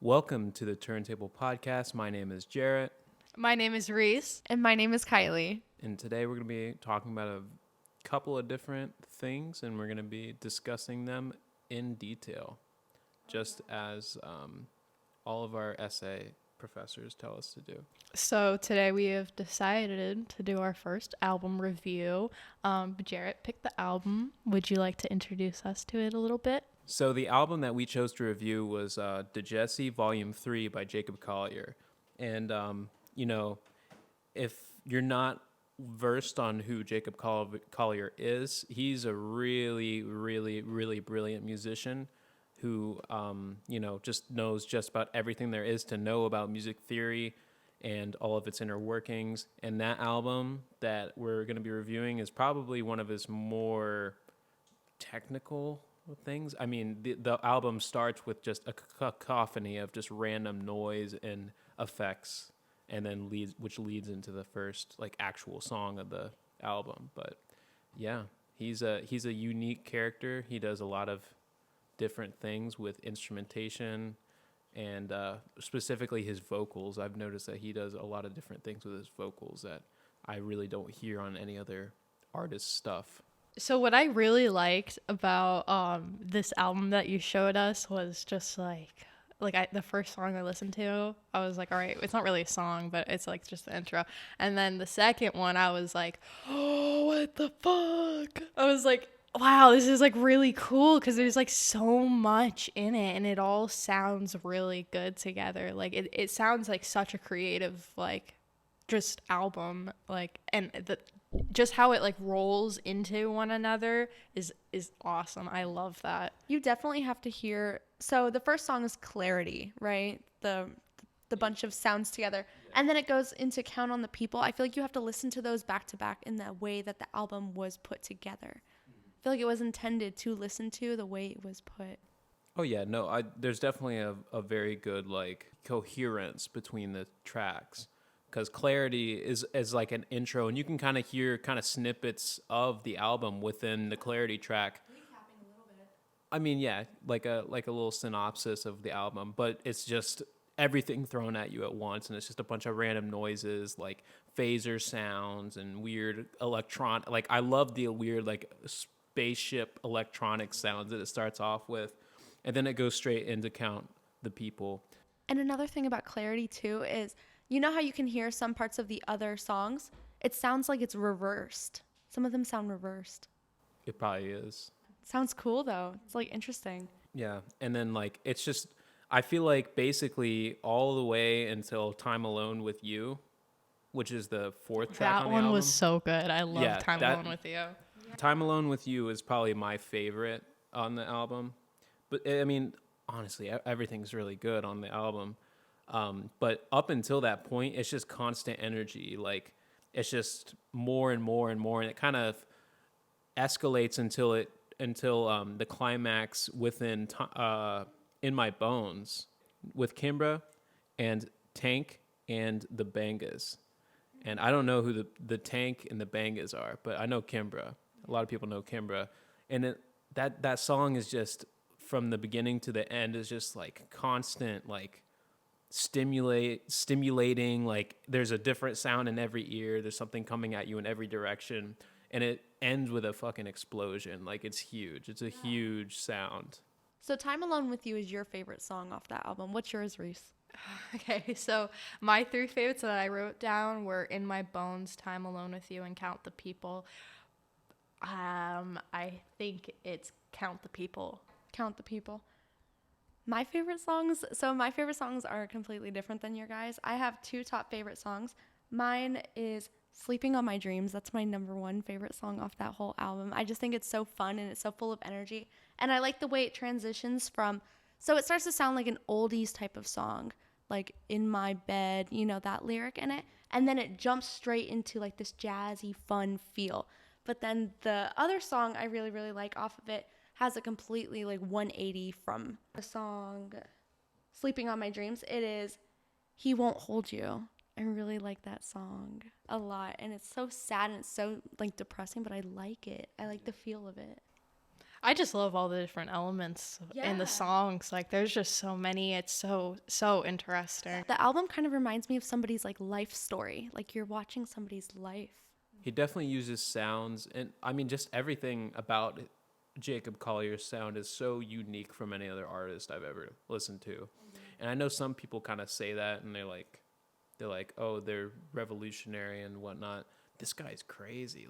Welcome to the Turntable Podcast. My name is Jarrett, My name is Reese. And my name is Kylie. and today we're going to be talking about a couple of different things, and we're going to be discussing them in detail, just as all of our essay professors tell us to do. So today we have decided to do our first album review. Jarrett picked the album. Would you like to introduce us to it a little bit? So the album that we chose to review was Djesse Volume 3 by Jacob Collier. And, if you're not versed on who Jacob Collier is, he's a really, really, really brilliant musician who, just knows just about everything there is to know about music theory and all of its inner workings. And that album that we're going to be reviewing is probably one of his more technical things. I mean, the album starts with just a cacophony of just random noise and effects, and then which leads into the first actual song of the album. But yeah, he's a unique character. He does a lot of different things with instrumentation and specifically his vocals. I've noticed that he does a lot of different things with his vocals that I really don't hear on any other artist's stuff. So what I really liked about this album that you showed us was just the first song I listened to, I was like, all right, it's not really a song, but it's like just the intro. And then the second one, I was like, oh, what the fuck? I was like, wow, this is like really cool because there's like so much in it and it all sounds really good together. Like it sounds like such a creative just album, and just how it rolls into one another is awesome. I love that. You definitely have to hear. So the first song is Clarity, right? The bunch of sounds together. And then it goes into Count on the People. I feel like you have to listen to those back to back in the way that the album was put together. I feel like it was intended to listen to the way it was put. Oh yeah, no, there's definitely a very good coherence between the tracks. Because Clarity is like an intro, and you can kind of hear snippets of the album within the Clarity track. Recapping a little bit. I mean, yeah, like a little synopsis of the album, but it's just everything thrown at you at once, and it's just a bunch of random noises, like phaser sounds and weird electronic. I love the weird spaceship electronic sounds that it starts off with, and then it goes straight into Count the People. And another thing about Clarity too is, you know how you can hear some parts of the other songs? It sounds like it's reversed. Some of them sound reversed. It probably is. Sounds cool though. It's interesting. Yeah, and then it's just, I feel like basically all the way until Time Alone with You, which is the fourth track on the album. That one was so good. I love Time Alone with You. Time Alone with You is probably my favorite on the album. But I mean, honestly, everything's really good on the album. But up until that point, it's just constant energy. It's just more and more and more, and it kind of escalates until the climax within In My Bones with Kimbra and Tank and the Bangas. And I don't know who the Tank and the Bangas are, but I know Kimbra. A lot of people know Kimbra, and that song is just from the beginning to the end is just constant stimulating, there's a different sound in every ear, there's something coming at you in every direction, and it ends with a fucking explosion. It's huge. It's a huge sound. So Time Alone with You is your favorite song off that album. What's yours, Reese? Okay, so my three favorites that I wrote down were In My Bones, Time Alone with You, and Count the People. I think it's Count the People. Count the People. My favorite songs are completely different than your guys. I have two top favorite songs. Mine is Sleeping on My Dreams. That's my number one favorite song off that whole album. I just think it's so fun and it's so full of energy. And I like the way it transitions so it starts to sound like an oldies type of song, like In My Bed, that lyric in it. And then it jumps straight into this jazzy, fun feel. But then the other song I really, really like off of it has a completely 180 from the song Sleeping on My Dreams. It is He Won't Hold You. I really like that song a lot, and it's so sad and it's so depressing, but I like it. I like the feel of it. I just love all the different elements in the Yeah. songs. Like, there's just so many. It's so interesting. The album kind of reminds me of somebody's like life story. Like you're watching somebody's life. He definitely uses sounds, and I mean, just everything about Jacob Collier's sound is so unique from any other artist I've ever listened to. And I know some people kind of say that, and they're like, oh, they're revolutionary and whatnot. This guy's crazy,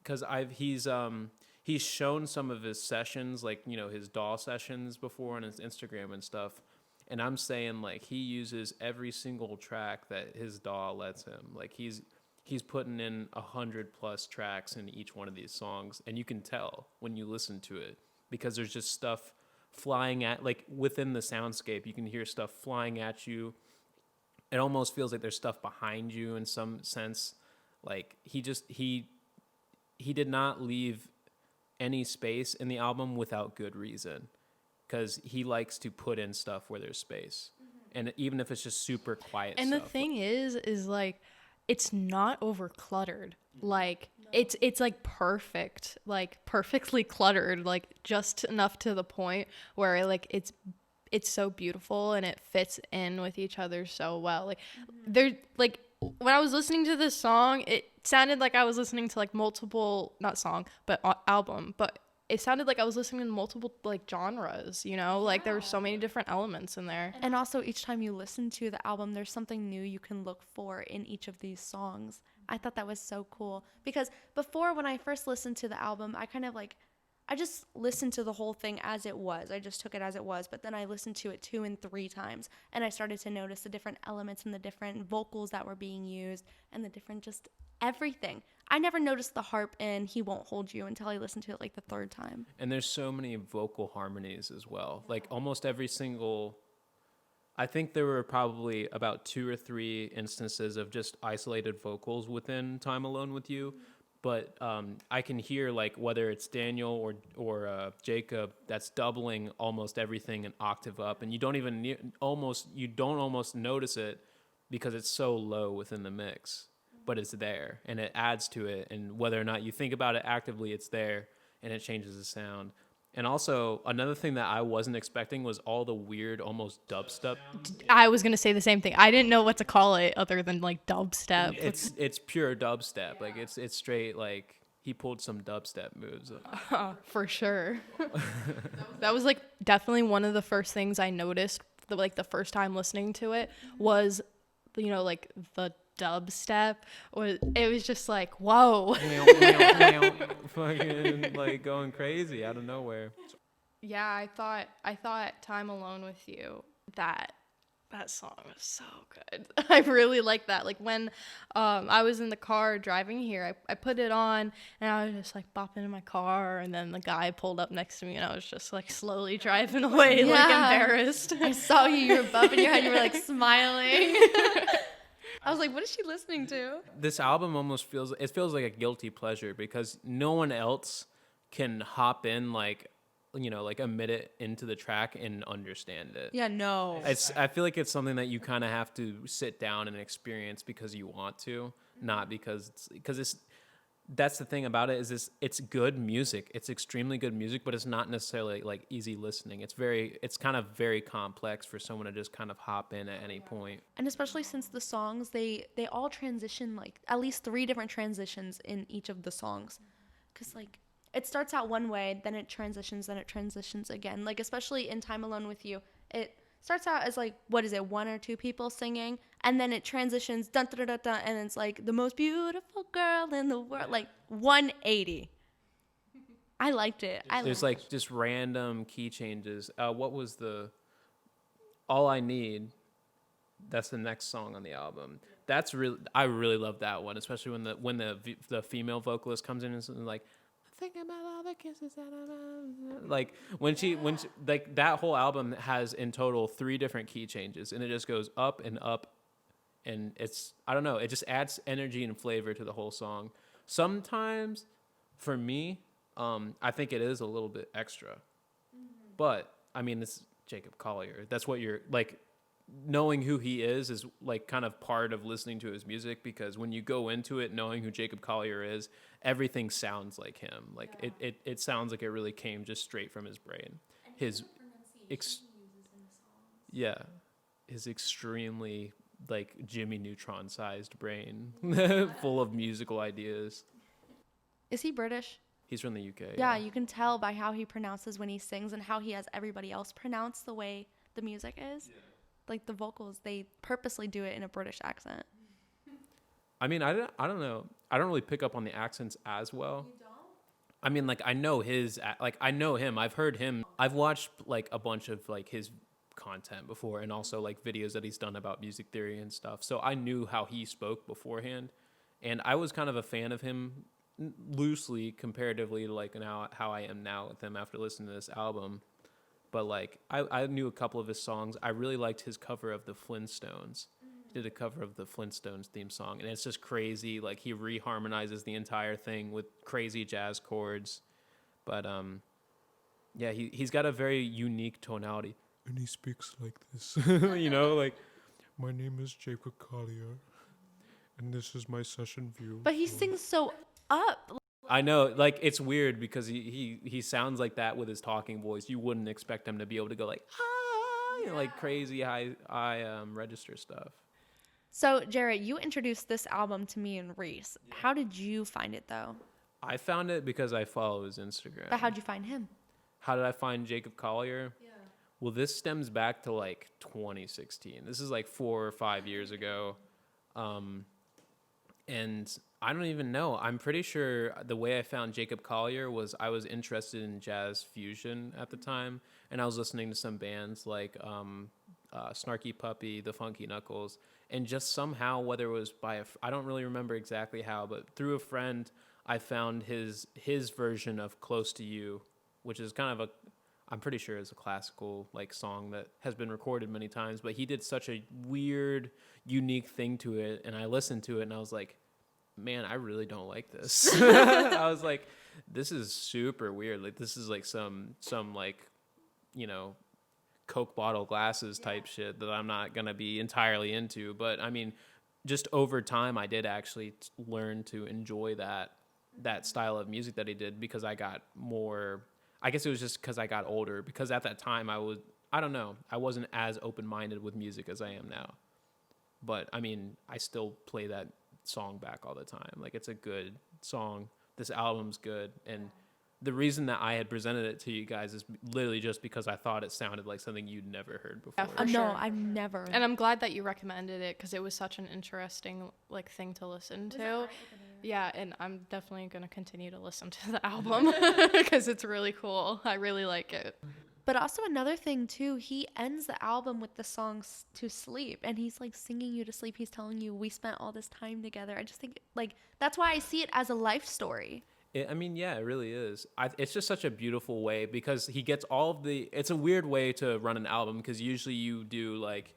because he's shown some of his sessions, like, you know, his DAW sessions before on his Instagram and stuff. And I'm saying, like, he uses every single track that his DAW lets him. Like, he's putting in 100+ tracks in each one of these songs, and you can tell when you listen to it because there's just stuff flying at, like, within the soundscape. You can hear stuff flying at you. It almost feels like there's stuff behind you in some sense. Like, he did not leave any space in the album without good reason, because he likes to put in stuff where there's space, and even if it's just super quiet And stuff. the thing is like, it's not over cluttered. Like, it's like perfect, like perfectly cluttered, like just enough to the point where like it's so beautiful and it fits in with each other so well. Like, they're like, when I was listening to this song, it sounded like I was listening to like multiple, not song, but album, but it sounded like I was listening to multiple like genres, you know, like there were so many different elements in there. And also each time you listen to the album, there's something new you can look for in each of these songs. I thought that was so cool because before, when I first listened to the album, I just listened to the whole thing as it was. I just took it as it was. But then I listened to it 2 and 3 times. And I started to notice the different elements and the different vocals that were being used and the different just everything. I never noticed the harp in He Won't Hold You until I listened to it like the 3rd time. And there's so many vocal harmonies as well. Like, almost every single, I think there were probably about 2 or 3 instances of just isolated vocals within Time Alone with You. But I can hear, like, whether it's Daniel or Jacob, that's doubling almost everything an octave up, and you don't almost notice it because it's so low within the mix, but it's there and it adds to it. And whether or not you think about it actively, it's there and it changes the sound. And also, another thing that I wasn't expecting was all the weird, almost dubstep. I was gonna say the same thing. I didn't know what to call it other than like dubstep. It's pure dubstep. Like, it's straight, like, he pulled some dubstep moves. For sure. That was like definitely one of the first things I noticed. The first time listening to it was, you know, like the dubstep. It was just like, whoa. Fucking, like, going crazy out of nowhere. Yeah, I thought Time Alone with You, that song was so good. I really like that. Like, when I was in the car driving here, I put it on and I was just like bopping in my car, and then the guy pulled up next to me and I was just like slowly driving away, like embarrassed. I saw you were bumping your head, you were like smiling. I was like, what is she listening to? This album almost feels like a guilty pleasure because no one else can hop in, like, you know, like a minute into the track and understand it. Yeah, no. I feel like it's something that you kind of have to sit down and experience because you want to, not because that's the thing about it, is it's good music. It's extremely good music, but it's not necessarily like easy listening. It's kind of very complex for someone to just kind of hop in at any point. And especially since the songs, they all transition, like at least 3 different transitions in each of the songs. Because like it starts out one way, then it transitions again. Like, especially in Time Alone with You, it starts out as like, what is it, 1 or 2 people singing, and then it transitions, dun dun dun dun, and it's like the most beautiful girl in the world, like 180. I liked it. There's like just random key changes. What was the All I Need? That's the next song on the album. I really love that one, especially when the female vocalist comes in and is like, thinking about all the kisses that like when she like, that whole album has in total 3 different key changes, and it just goes up and up, and it's, I don't know, it just adds energy and flavor to the whole song. Sometimes for me, I think it is a little bit extra, but I mean, it's Jacob Collier. That's what you're like. knowing who he is like kind of part of listening to his music, because when you go into it knowing who Jacob Collier is, everything sounds like him. Like it sounds like it really came just straight from his brain. His ex- yeah, his extremely like Jimmy Neutron sized brain full of musical ideas. Is he British? He's from the UK. Yeah, you can tell by how he pronounces when he sings and how he has everybody else pronounce the way the music is. Yeah. Like the vocals, they purposely do it in a British accent. I mean, I don't know. I don't really pick up on the accents as well. You don't? I mean, like I know I know him. I've heard him. I've watched like a bunch of like his content before, and also like videos that he's done about music theory and stuff. So I knew how he spoke beforehand, and I was kind of a fan of him loosely comparatively to like now how I am now with him after listening to this album. But like I knew a couple of his songs. I really liked his cover of the Flintstones. He did a cover of the Flintstones theme song, and it's just crazy. Like he reharmonizes the entire thing with crazy jazz chords. But yeah, he's got a very unique tonality. And he speaks like this. You know, like, my name is Jacob Collier, and this is my session view. But he sings so up. I know, like, it's weird because he sounds like that with his talking voice. You wouldn't expect him to be able to go like, ah, you know, like crazy high register stuff. So, Jarrett, you introduced this album to me and Reese. How did you find it, though? I found it because I follow his Instagram. But how'd you find him? How did I find Jacob Collier? Yeah. Well, this stems back to like 2016. This is like 4 or 5 years ago. And I don't even know. I'm pretty sure the way I found Jacob Collier was I was interested in jazz fusion at the time. And I was listening to some bands like Snarky Puppy, The Funky Knuckles. And just somehow, whether it was I don't really remember exactly how, but through a friend, I found his version of Close to You, which is kind of I'm pretty sure is a classical like song that has been recorded many times, but he did such a weird, unique thing to it. And I listened to it and I was like, man, I really don't like this. I was like, this is super weird. Like this is like some like, you know, Coke bottle glasses type shit that I'm not going to be entirely into. But I mean, just over time, I did actually learn to enjoy that style of music that he did, because I got more, I guess it was just because I got older, because at that time I don't know, I wasn't as open-minded with music as I am now. But I mean, I still play that song back all the time. Like it's a good song. This album's good. And the reason that I had presented it to you guys is literally just because I thought it sounded like something you'd never heard before. Yeah, No, sure. I've never. And I'm glad that you recommended it because it was such an interesting like thing to listen to. Yeah, and I'm definitely going to continue to listen to the album because it's really cool. I really like it. But also another thing too, he ends the album with the song To Sleep, and he's like singing you to sleep. He's telling you we spent all this time together. I just think like that's why I see it as a life story. I mean, yeah, it really is. It's just such a beautiful way, because he gets all of it's a weird way to run an album, because usually you do like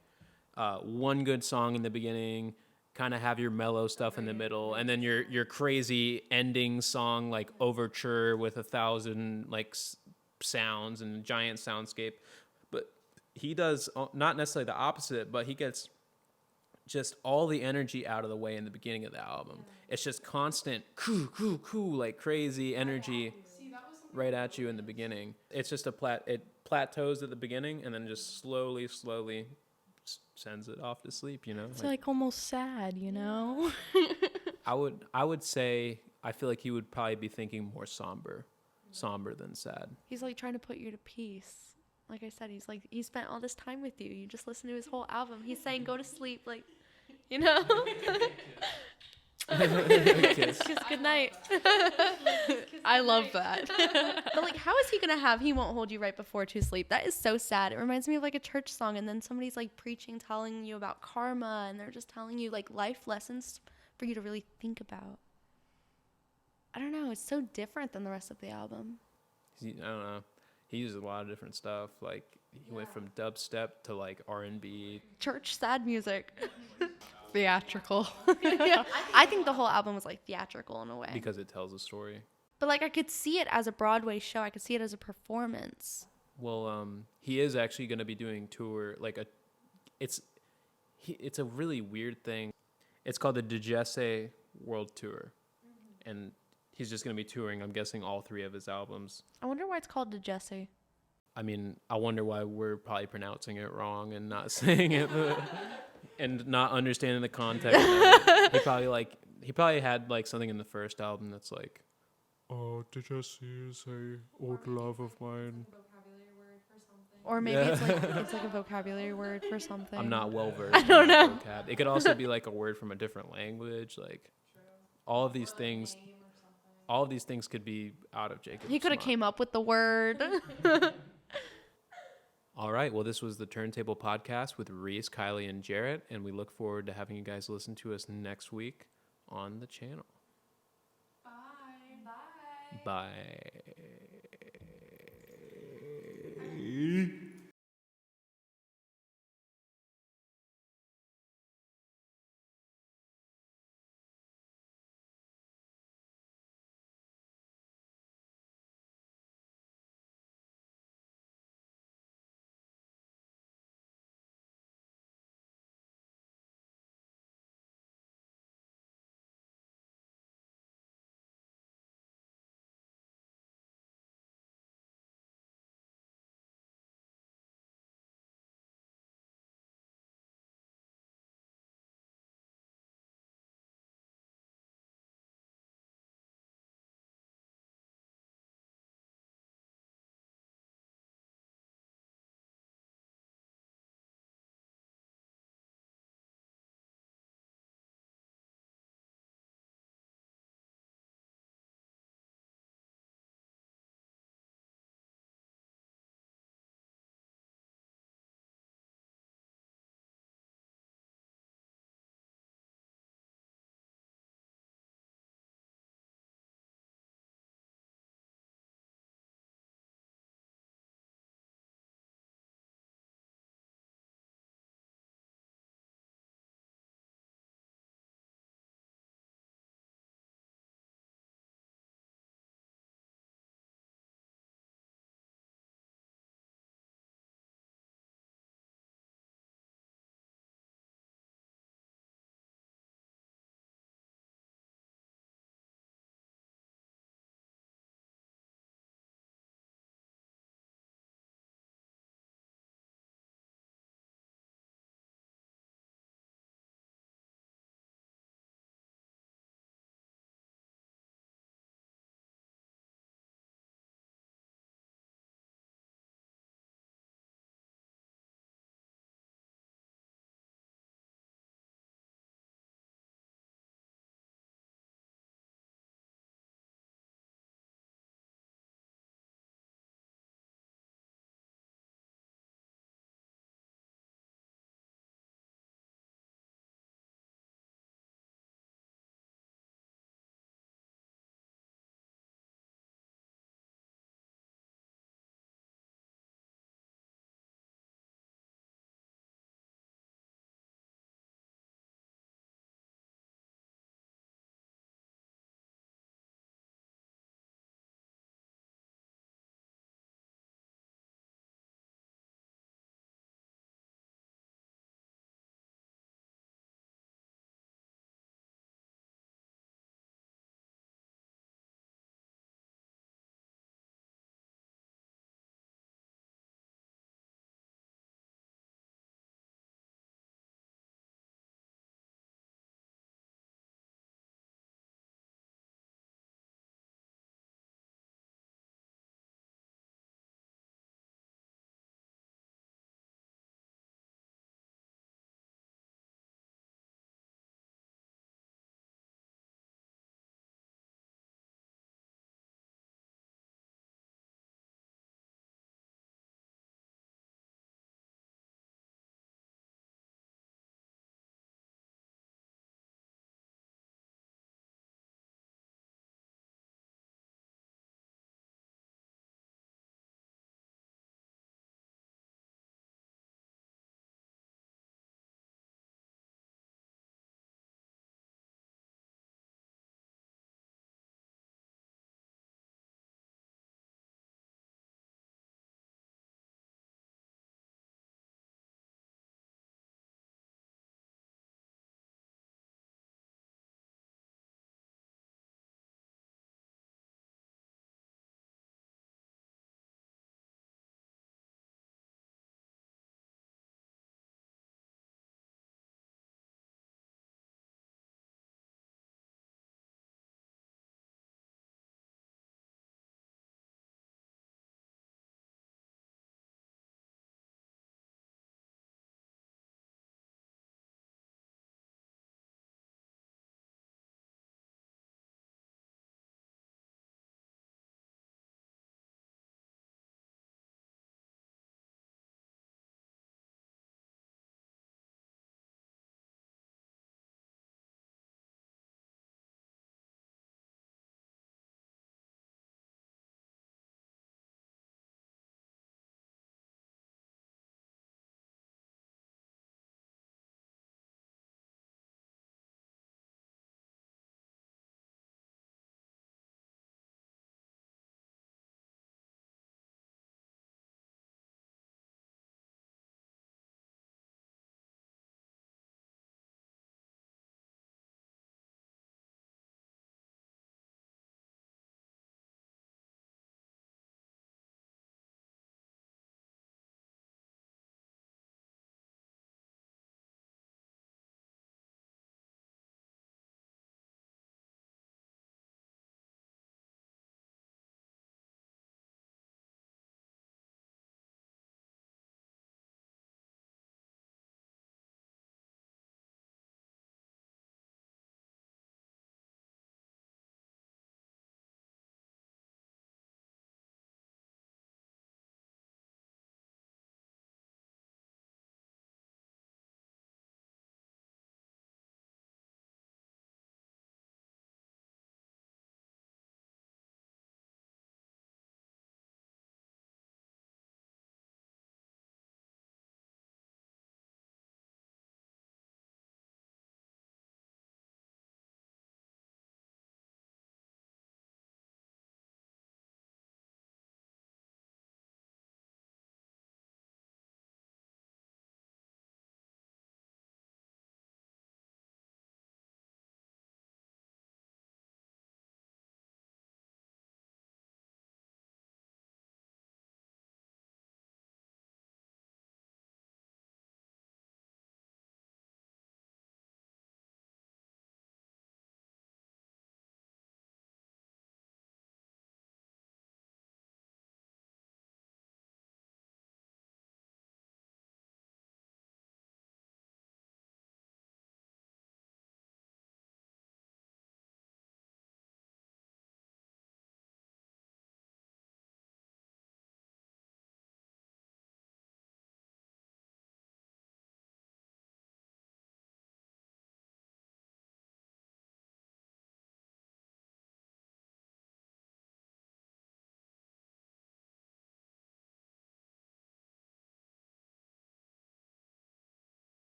one good song in the beginning, kind of have your mellow stuff in the middle, and then your crazy ending song, like overture with 1,000 like sounds and a giant soundscape. But he does not necessarily the opposite, but he gets just all the energy out of the way in the beginning of the album. Yeah. It's just constant cool, like crazy energy right at you in the beginning. It's just it plateaus at the beginning and then just slowly sends it off to sleep, you know? It's like almost sad, you know? I would say I feel like he would probably be thinking more somber than sad. He's like trying to put you to peace. Like I said, he's like, he spent all this time with you. You just listen to his whole album. He's saying, go to sleep, like, you know? Kiss good night. I love that. But like, how is he gonna have he won't hold you right before to sleep? That is so sad. It reminds me of like a church song, and then somebody's like preaching, telling you about karma, and they're just telling you like life lessons for you to really think about. I don't know, it's so different than the rest of the album. I don't know. He uses a lot of different stuff. Like he went from dubstep to like R&B. Church sad music. Theatrical. Yeah. I think the whole album was like theatrical in a way. Because it tells a story. But like I could see it as a Broadway show. I could see it as a performance. Well, he is actually going to be doing it's it's a really weird thing. It's called the Djesse World Tour, and he's just gonna be touring. I'm guessing all 3 of his albums. I wonder why it's called Djesse. I mean, I wonder why we're probably pronouncing it wrong and not saying it, and not understanding the context of it. He probably had like something in the first album that's like, oh, Djesse is a old love of mine. Or maybe it's like a vocabulary word for something. I'm not well versed. I don't know. Vocab. It could also be like a word from a different language. Like all of these things, could be out of Jacob's He could have mind. came up with the word. All right. Well, this was the Turntable Podcast with Reese, Kylie, and Jarrett, and we look forward to having you guys listen to us next week on the channel. Bye. Bye.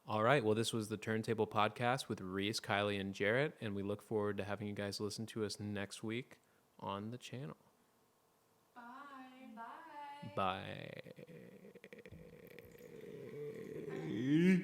All right. Well, this was the Turntable Podcast with Reese, Kylie, and Jarrett, and we look forward to having you guys listen to us next week on the channel. Bye. Bye.